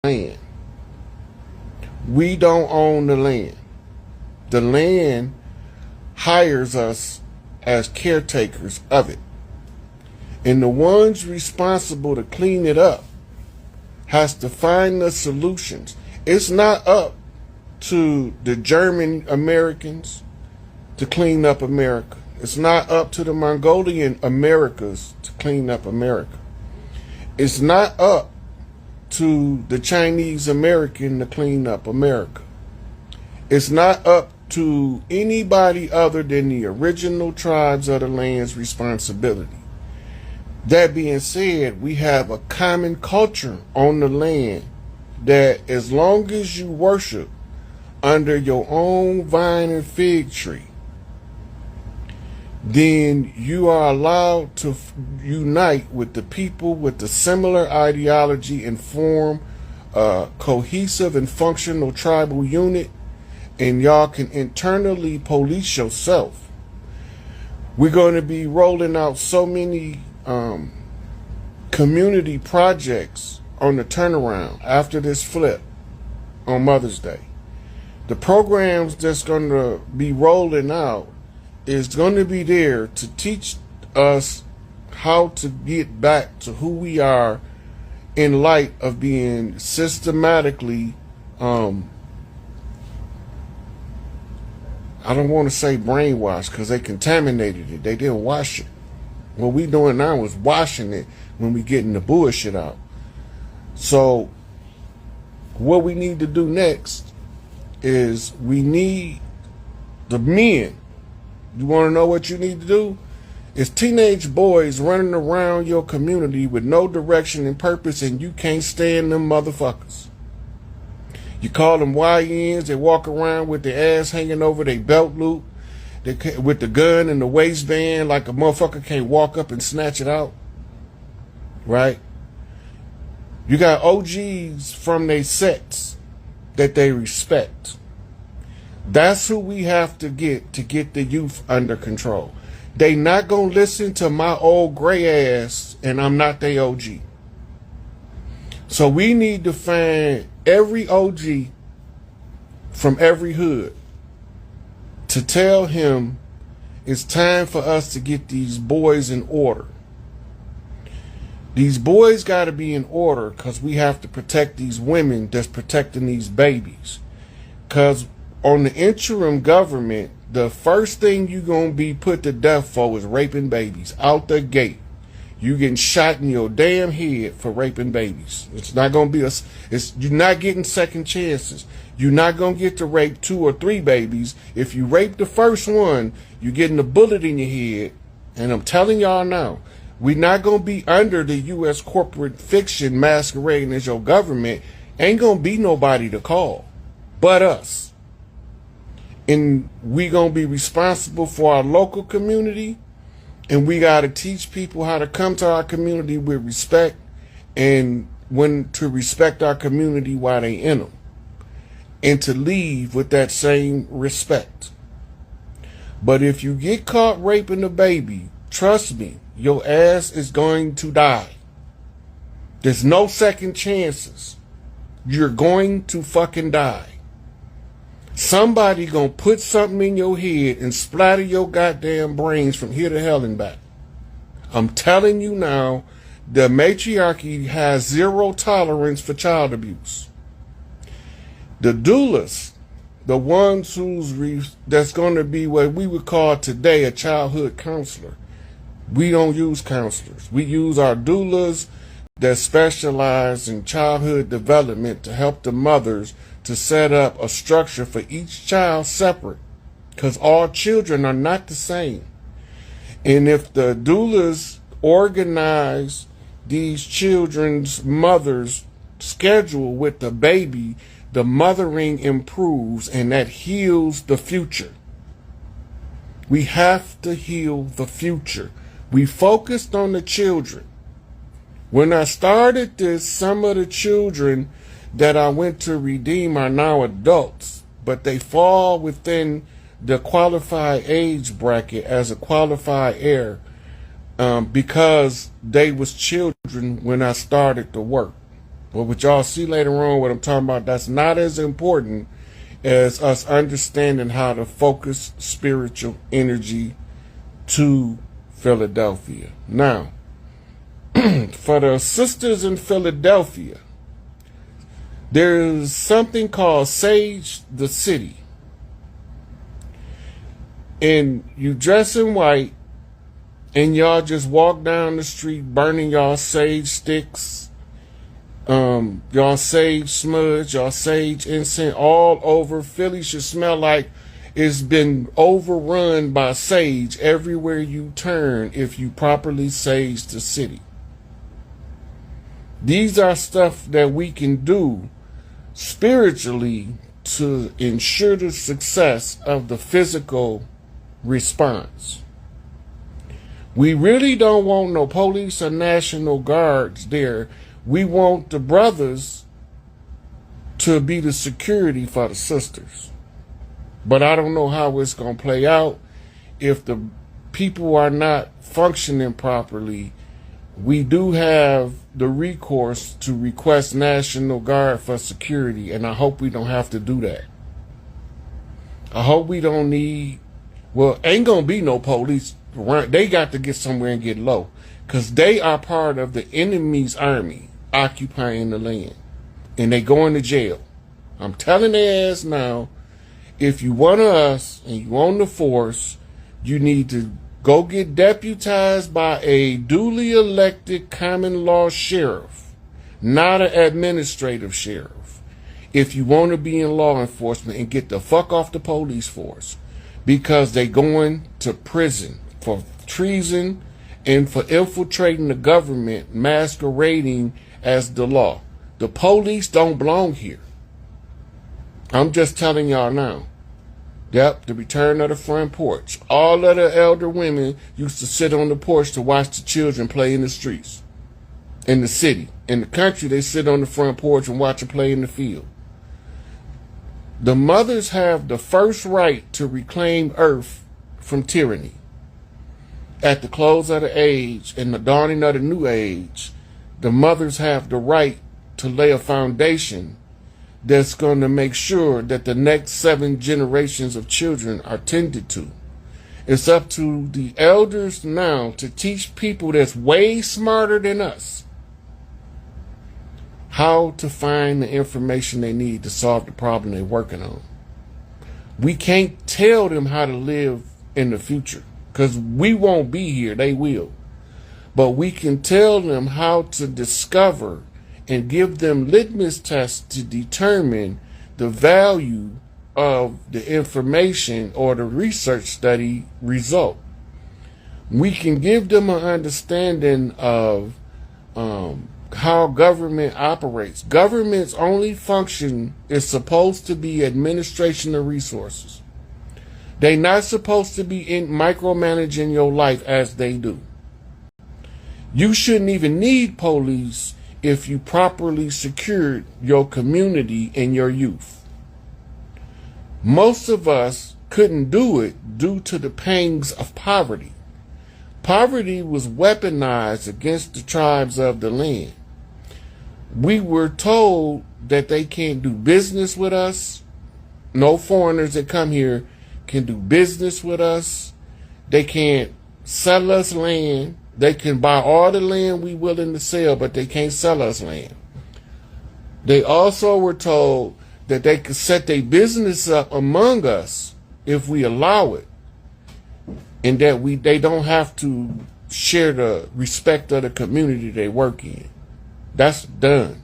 land. We don't own the land. The land hires us as caretakers of it. And the ones responsible to clean it up has to find the solutions. It's not up to the German Americans to clean up America. It's not up to the Mongolian Americas to clean up America. It's not up to the Chinese American to clean up America. It's not up to anybody other than the original tribes of the land's responsibility. That being said, we have a common culture on the land that as long as you worship under your own vine and fig tree, then you are allowed to unite with the people with the similar ideology and form a cohesive and functional tribal unit, and y'all can internally police yourself. We're going to be rolling out so many community projects on the turnaround after this flip on Mother's Day. The programs that's going to be rolling out is going to be there to teach us how to get back to who we are in light of being systematically, I don't want to say brainwashed because they contaminated it. They didn't wash it. What we doing now is washing it when we getting the bullshit out. So what we need to do next is we need the men. You want to know what you need to do? It's teenage boys running around your community with no direction and purpose, and you can't stand them motherfuckers. You call them YNs. They walk around with their ass hanging over their belt loop, with the gun in the waistband like a motherfucker can't walk up and snatch it out. Right? You got OGs from their sets that they respect. That's who we have to get the youth under control. They not gonna listen to my old gray ass, and I'm not their OG. So we need to find every OG from every hood to tell him it's time for us to get these boys in order. These boys got to be in order because we have to protect these women that's protecting these babies. Because on the interim government, the first thing you're going to be put to death for is raping babies. Out the gate. You getting shot in your damn head for raping babies. It's not going to be you're not getting second chances. You're not going to get to rape 2 or 3 babies. If you rape the first one, you're getting a bullet in your head. And I'm telling y'all now, we're not going to be under the U.S. corporate fiction masquerading as your government. Ain't going to be nobody to call but us. And we going to be responsible for our local community. And we got to teach people how to come to our community with respect and when to respect our community while they in them. And to leave with that same respect. But if you get caught raping a baby, trust me, your ass is going to die. There's no second chances. You're going to fucking die. Somebody gonna put something in your head and splatter your goddamn brains from here to hell and back. I'm telling you now, the matriarchy has zero tolerance for child abuse. The doulas, the ones that's gonna be what we would call today a childhood counselor. We don't use counselors. We use our doulas that specialize in childhood development to help the mothers to set up a structure for each child separate, because all children are not the same. And if the doulas organize these children's mothers' schedule with the baby, the mothering improves, and that heals the future. We have to heal the future. We focused on the children. When I started this, some of the children that I went to redeem are now adults, but they fall within the qualified age bracket as a qualified heir because they was children when I started the work. But what y'all see later on, what I'm talking about, that's not as important as us understanding how to focus spiritual energy to Philadelphia. Now, for the sisters in Philadelphia, there's something called Sage the City. And you dress in white, and y'all just walk down the street burning y'all sage sticks, y'all sage smudge, y'all sage incense all over. Philly should smell like it's been overrun by sage everywhere you turn if you properly sage the city. These are stuff that we can do spiritually to ensure the success of the physical response. We really don't want no police or National Guards there. We want the brothers to be the security for the sisters. But I don't know how it's going to play out. If the people are not functioning properly, we do have the recourse to request National Guard for security, and I hope we don't have to do that. I hope we don't need, well, ain't going to be no police around. They got to get somewhere and get low, because they are part of the enemy's army occupying the land, and they going to jail. I'm telling their ass now, if you want us and you own the force, you need to go get deputized by a duly elected common law sheriff, not an administrative sheriff, if you want to be in law enforcement, and get the fuck off the police force, because they going to prison for treason and for infiltrating the government masquerading as the law. The police don't belong here. I'm just telling y'all now. Yep, the return of the front porch. All of the elder women used to sit on the porch to watch the children play in the streets. In the city. In the country, they sit on the front porch and watch them play in the field. The mothers have the first right to reclaim earth from tyranny. At the close of the age and the dawning of the new age, the mothers have the right to lay a foundation that's going to make sure that the next 7 generations of children are tended to. It's up to the elders now to teach people that's way smarter than us how to find the information they need to solve the problem they're working on. We can't tell them how to live in the future, because we won't be here, they will. But we can tell them how to discover and give them litmus tests to determine the value of the information or the research study result. We can give them an understanding of how government operates. Government's only function is supposed to be administration of resources. They're not supposed to be micromanaging your life as they do. You shouldn't even need police if you properly secured your community and your youth. Most of us couldn't do it due to the pangs of poverty. Poverty was weaponized against the tribes of the land. We were told that they can't do business with us. No foreigners that come here can do business with us. They can't sell us land. They can buy all the land we willing to sell, but they can't sell us land. They also were told that they could set their business up among us if we allow it, and that they don't have to share the respect of the community they work in. That's done.